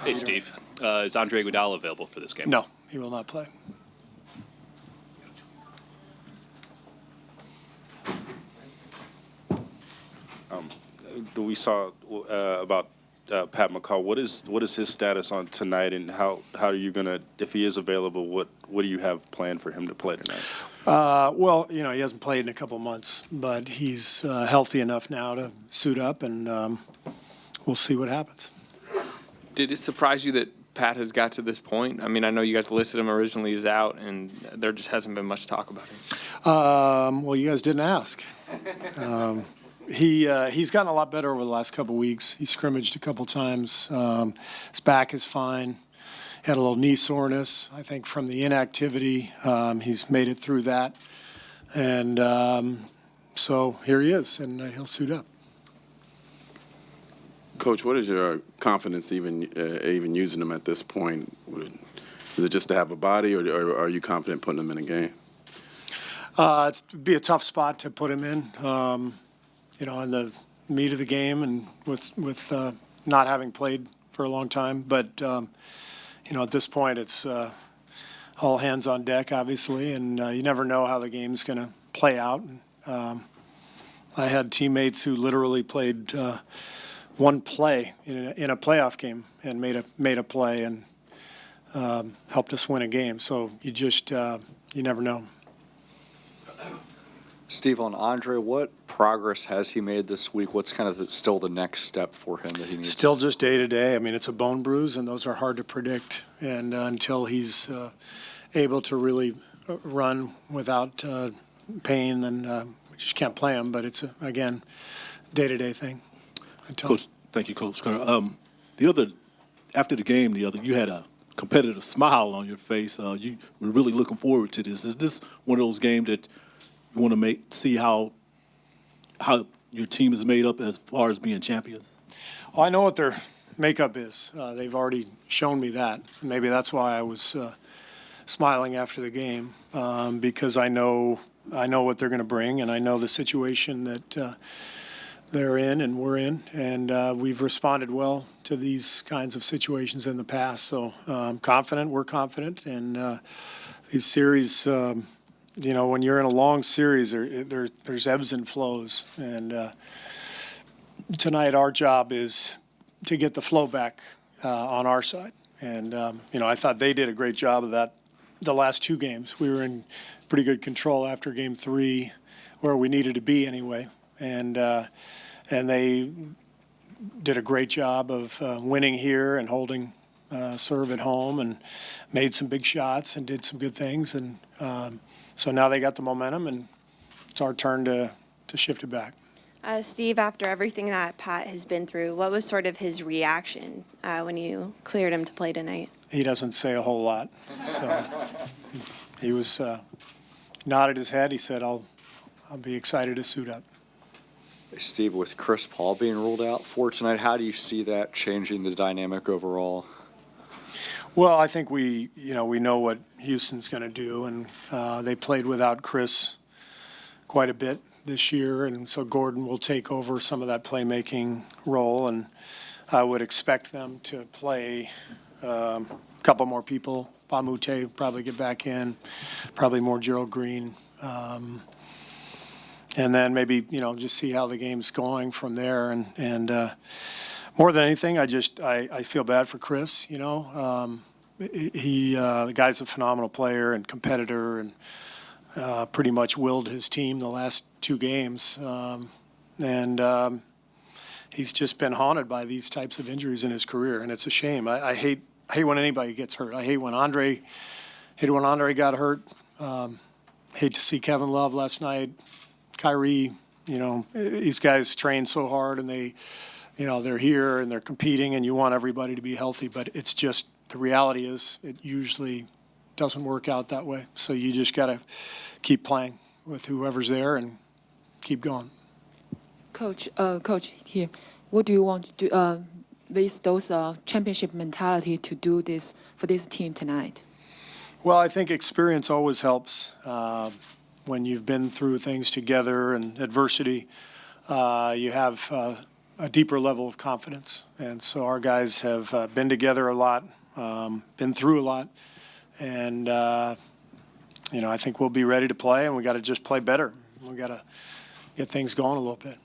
Hey, Steve. Is Andre Iguodala available for this game? No, he will not play. We saw about Pat McCaw. What is his status on tonight, and how are you gonna, if he is available, what do you have planned for him to play tonight? Well, he hasn't played in a couple months, but he's healthy enough now to suit up, and we'll see what happens. Did it surprise you that Pat has got to this point? I mean, I know you guys listed him originally as out, and there just hasn't been much talk about him. Well, you guys didn't ask. He's gotten a lot better over the last couple weeks. He scrimmaged a couple times. His back is fine. Had a little knee soreness, I think, from the inactivity. He's made it through that. And so here he is, and he'll suit up. Coach, what is your confidence even using him at this point? Is it just to have a body, or are you confident putting him in a game? It'd be a tough spot to put him in, in the meat of the game, and with not having played for a long time. But at this point, it's all hands on deck, obviously, and you never know how the game's going to play out. I had teammates who literally played one play in a playoff game and made a play and helped us win a game. So you just you never know. Steve, on Andre, what progress has he made this week? What's kind of still the next step for him that he needs? Still just day to day. I mean, it's a bone bruise, and those are hard to predict. And until he's able to really run without pain, then we just can't play him. But it's, again, day-to-day thing. Coach, thank you, Coach Kerr. After the game, you had a competitive smile on your face. You were really looking forward to this. Is this one of those games that you want to see how your team is made up as far as being champions? Well, I know what their makeup is. They've already shown me that. Maybe that's why I was smiling after the game, because I know what they're going to bring, and I know the situation that they're in and we're in, and we've responded well to these kinds of situations in the past. So I'm confident, we're confident, and these series, when you're in a long series, there's ebbs and flows, and tonight our job is to get the flow back on our side. And, I thought they did a great job of that the last two games. We were in pretty good control after game 3, where we needed to be anyway. And they did a great job of winning here and holding serve at home, and made some big shots and did some good things. And so now they got the momentum, and it's our turn to shift it back. Steve, after everything that Pat has been through, what was sort of his reaction when you cleared him to play tonight? He doesn't say a whole lot. So he was nodded his head. He said, I'll be excited to suit up. Steve, with Chris Paul being ruled out for tonight, how do you see that changing the dynamic overall? Well, I think we know what Houston's going to do, and they played without Chris quite a bit this year, and so Gordon will take over some of that playmaking role, and I would expect them to play a couple more people. Bamute probably get back in, probably more Gerald Green. And then maybe, just see how the game's going from there. And more than anything, I feel bad for Chris, the guy's a phenomenal player and competitor, and pretty much willed his team the last 2 games. And he's just been haunted by these types of injuries in his career, and it's a shame. I hate when anybody gets hurt. I hate when Andre got hurt. Hate to see Kevin Love last night. Kyrie, these guys train so hard, and they're here and they're competing, and you want everybody to be healthy, but it's just, the reality is it usually doesn't work out that way. So you just got to keep playing with whoever's there and keep going. Coach here, what do you want to do with those championship mentality to do this for this team tonight? Well, I think experience always helps. When you've been through things together and adversity, you have a deeper level of confidence. And so our guys have been together a lot, been through a lot, and I think we'll be ready to play, and we got to just play better. We got to get things going a little bit.